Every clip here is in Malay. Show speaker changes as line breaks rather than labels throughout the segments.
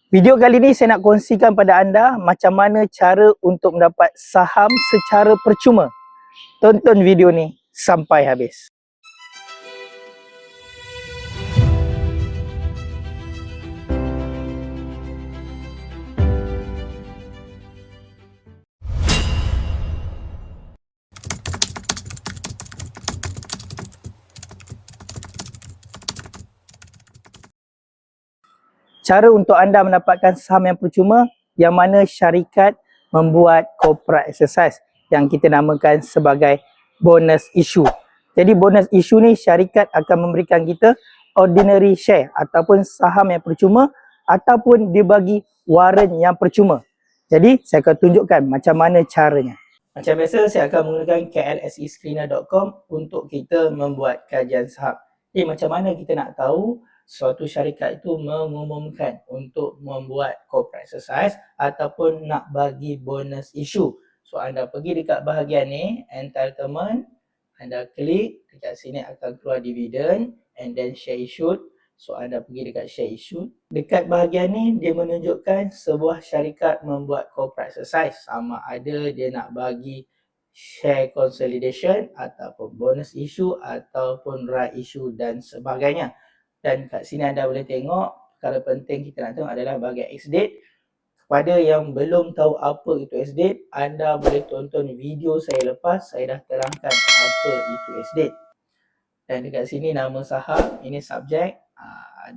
Video kali ni saya nak kongsikan pada anda macam mana cara untuk mendapat saham secara percuma. Tonton video ni sampai habis. Cara untuk anda mendapatkan saham yang percuma, yang mana syarikat membuat corporate exercise yang kita namakan sebagai bonus issue. Jadi bonus issue ni syarikat akan memberikan kita ordinary share ataupun saham yang percuma, ataupun dia bagi warrant yang percuma. Jadi saya akan tunjukkan macam mana caranya. Macam biasa saya akan menggunakan klsescreener.com untuk kita membuat kajian saham. Jadi macam mana kita nak tahu suatu syarikat itu mengumumkan untuk membuat corporate exercise ataupun nak bagi bonus issue? So anda pergi dekat bahagian ni, entitlement, anda klik, dekat sini akan keluar dividend and then share issued. So anda pergi dekat share issued. Dekat bahagian ni dia menunjukkan sebuah syarikat membuat corporate exercise, sama ada dia nak bagi share consolidation ataupun bonus issue ataupun right issue dan sebagainya. Dan kat sini anda boleh tengok, perkara penting kita nak tengok adalah bahagian ex-date. Kepada yang belum tahu apa itu ex-date, anda boleh tonton video saya lepas, saya dah terangkan apa itu ex-date. Dan dekat sini nama saham, ini subjek,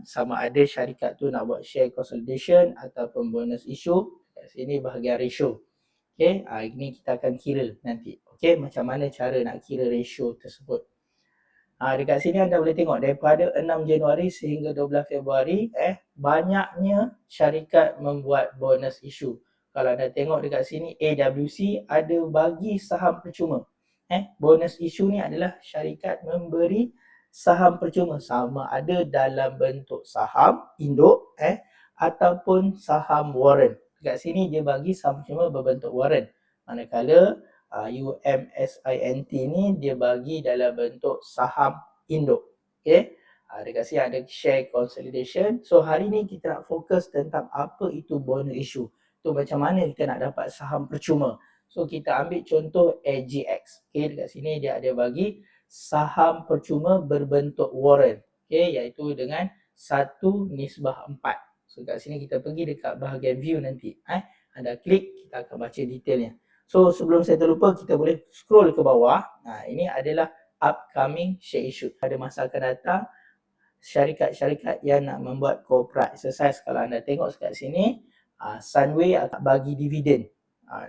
sama ada syarikat tu nak buat share consolidation ataupun bonus issue. Dekat sini bahagian ratio. Okay, ini kita akan kira nanti. Okay, macam mana cara nak kira ratio tersebut. Dekat sini anda boleh tengok daripada 6 Januari sehingga 12 Februari banyaknya syarikat membuat bonus issue. Kalau anda tengok dekat sini AWC ada bagi saham percuma. Bonus issue ni adalah syarikat memberi saham percuma, sama ada dalam bentuk saham induk ataupun saham warrant. Dekat sini dia bagi saham percuma berbentuk warrant. Manakala UMSINT ni dia bagi dalam bentuk saham induk. Okay. Dekat sini ada share consolidation. So hari ni kita nak fokus tentang apa itu bonus issue. Tu macam mana kita nak dapat saham percuma. So kita ambil contoh AGX. Okay, dekat sini dia ada bagi saham percuma berbentuk warrant. Okay, iaitu dengan 1:4. So kat sini kita pergi dekat bahagian view nanti. Anda klik, kita akan baca detailnya. So sebelum saya terlupa, kita boleh scroll ke bawah. Ini adalah upcoming share issue. Pada masa akan datang, syarikat-syarikat yang nak membuat corporate exercise, kalau anda tengok kat sini, Sunway akan bagi dividen.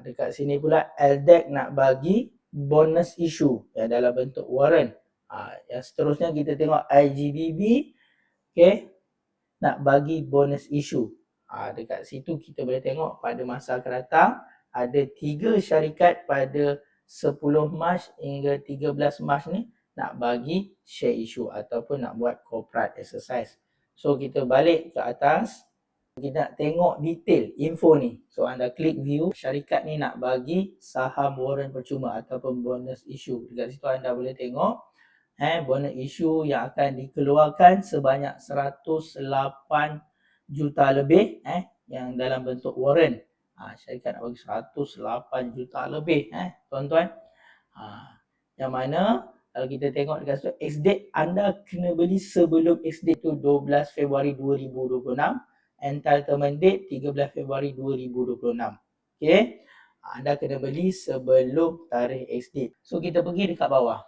Dekat sini pula LDEC nak bagi bonus issue yang dalam bentuk warrant. Yang seterusnya kita tengok IGBB, okay, nak bagi bonus issue. Dekat situ kita boleh tengok pada masa akan datang ada 3 syarikat pada 10 Mac hingga 13 Mac ni nak bagi share issue ataupun nak buat corporate exercise. So kita balik ke atas, kita nak tengok detail info ni. So anda klik view, syarikat ni nak bagi saham warrant percuma ataupun bonus issue. Dekat situ anda boleh tengok bonus issue yang akan dikeluarkan sebanyak 108 juta lebih yang dalam bentuk warrant. Syarikat nak bagi 108 juta lebih tuan-tuan. Yang mana kalau kita tengok dekat situ ex-date, anda kena beli sebelum ex-date tu 12 Februari 2026. Entitlement date 13 Februari 2026. Okay, anda kena beli sebelum tarikh ex-date. So kita pergi dekat bawah.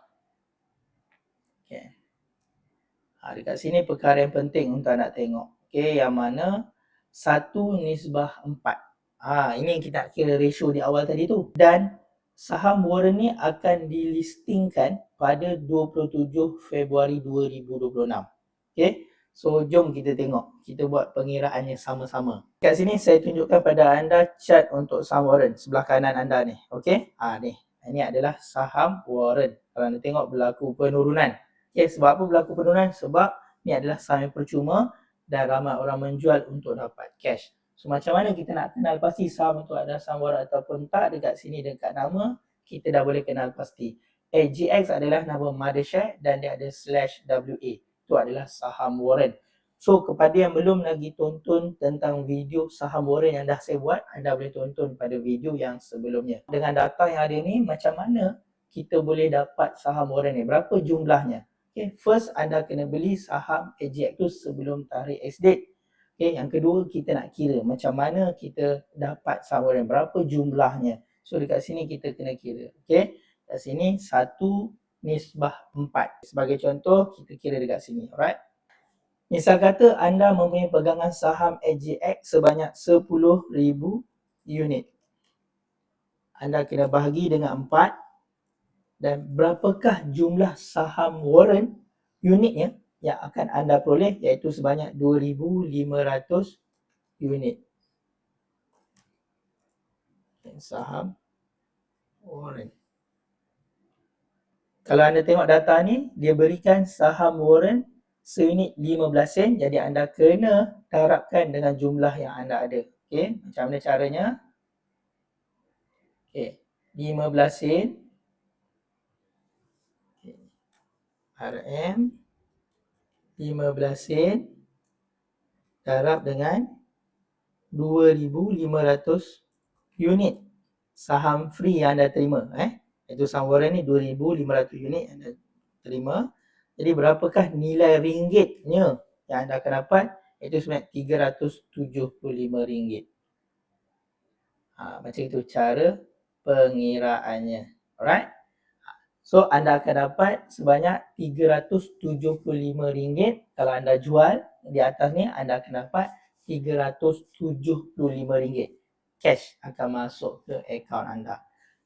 Okay, dekat sini perkara yang penting untuk anda tengok. Okay, yang mana 1:4. Ini kita kira ratio di awal tadi tu. Dan saham warrant ni akan dilistingkan pada 27 Februari 2026. Okay, so jom kita tengok. Kita buat pengiraannya sama-sama. Kat sini saya tunjukkan pada anda chart untuk saham warrant sebelah kanan anda ni. Okay, ni. Ini adalah saham warrant. Kalau anda tengok berlaku penurunan. Okay, sebab apa berlaku penurunan? Sebab ni adalah saham yang percuma dan ramai orang menjual untuk dapat cash. So macam mana kita nak kenal pasti saham itu adalah saham warrant ataupun tak? Dekat sini dekat nama kita dah boleh kenal pasti. AGX adalah nama mother share dan dia ada /WA. Itu adalah saham warrant. So kepada yang belum lagi tonton tentang video saham warren yang dah saya buat, anda boleh tonton pada video yang sebelumnya. Dengan data yang ada ni, macam mana kita boleh dapat saham warren ni? Berapa jumlahnya? Okay, first anda kena beli saham AGX tu sebelum tarikh ex-date. Okay, yang kedua kita nak kira macam mana kita dapat saham warren, berapa jumlahnya. So dekat sini kita kena kira. Okay, kat sini 1/4. Sebagai contoh, kita kira dekat sini. Alright. Misal kata anda mempunyai pegangan saham AGX sebanyak 10,000 unit. Anda kena bahagi dengan 4 dan berapakah jumlah saham warren unitnya yang akan anda peroleh, iaitu sebanyak 2,500 unit. Saham warren. Kalau anda tengok data ni, dia berikan saham warren seunit 15 sen, jadi anda kena darabkan dengan jumlah yang anda ada. Okey, macam mana caranya? Okey, 15 sen RM 15 sen darab dengan 2,500 unit saham free yang anda terima. Itu saham warren ni 2,500 unit yang anda terima. Jadi berapakah nilai ringgitnya yang anda akan dapat? Itu sebanyak RM375. Macam itu cara pengiraannya. Alright. So anda akan dapat sebanyak RM375. Kalau anda jual di atas ni, anda akan dapat RM375. Cash akan masuk ke akaun anda.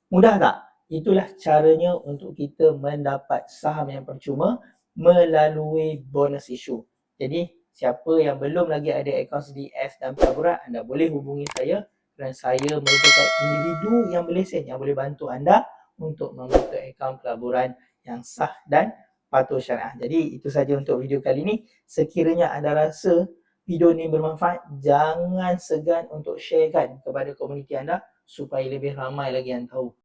Mudah tak? Itulah caranya untuk kita mendapat saham yang percuma melalui bonus issue. Jadi siapa yang belum lagi ada akaun CDS dan pelaburan, anda boleh hubungi saya kerana saya merupakan individu yang berlesen yang boleh bantu anda untuk membuka akaun pelaburan yang sah dan patuh syariah. Jadi itu saja untuk video kali ini. Sekiranya anda rasa video ini bermanfaat, jangan segan untuk sharekan kepada komuniti anda supaya lebih ramai lagi yang tahu.